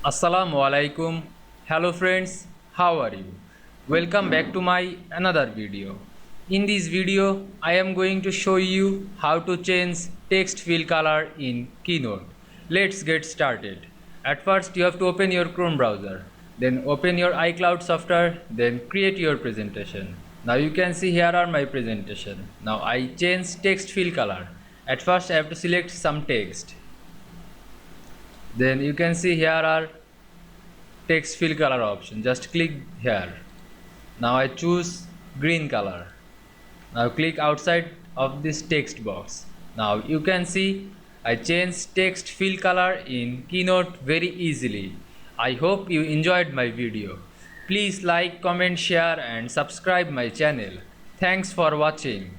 Assalamu Walaikum. Hello friends, how are you? Welcome back to my another video. In this video, I am going to show you how to change text fill color in Keynote. Let's get started. At first, you have to open your Chrome browser. Then open your iCloud software. Then create your presentation. Now you can see here are my presentation. Now I change text fill color. At first, I have to select some text. Then you can see here are text fill color option. Just click here. Now I choose green color. Now click outside of this text box. Now you can see I change text fill color in Keynote very easily. I hope you enjoyed my video. Please like, comment, share and subscribe my channel. Thanks for watching.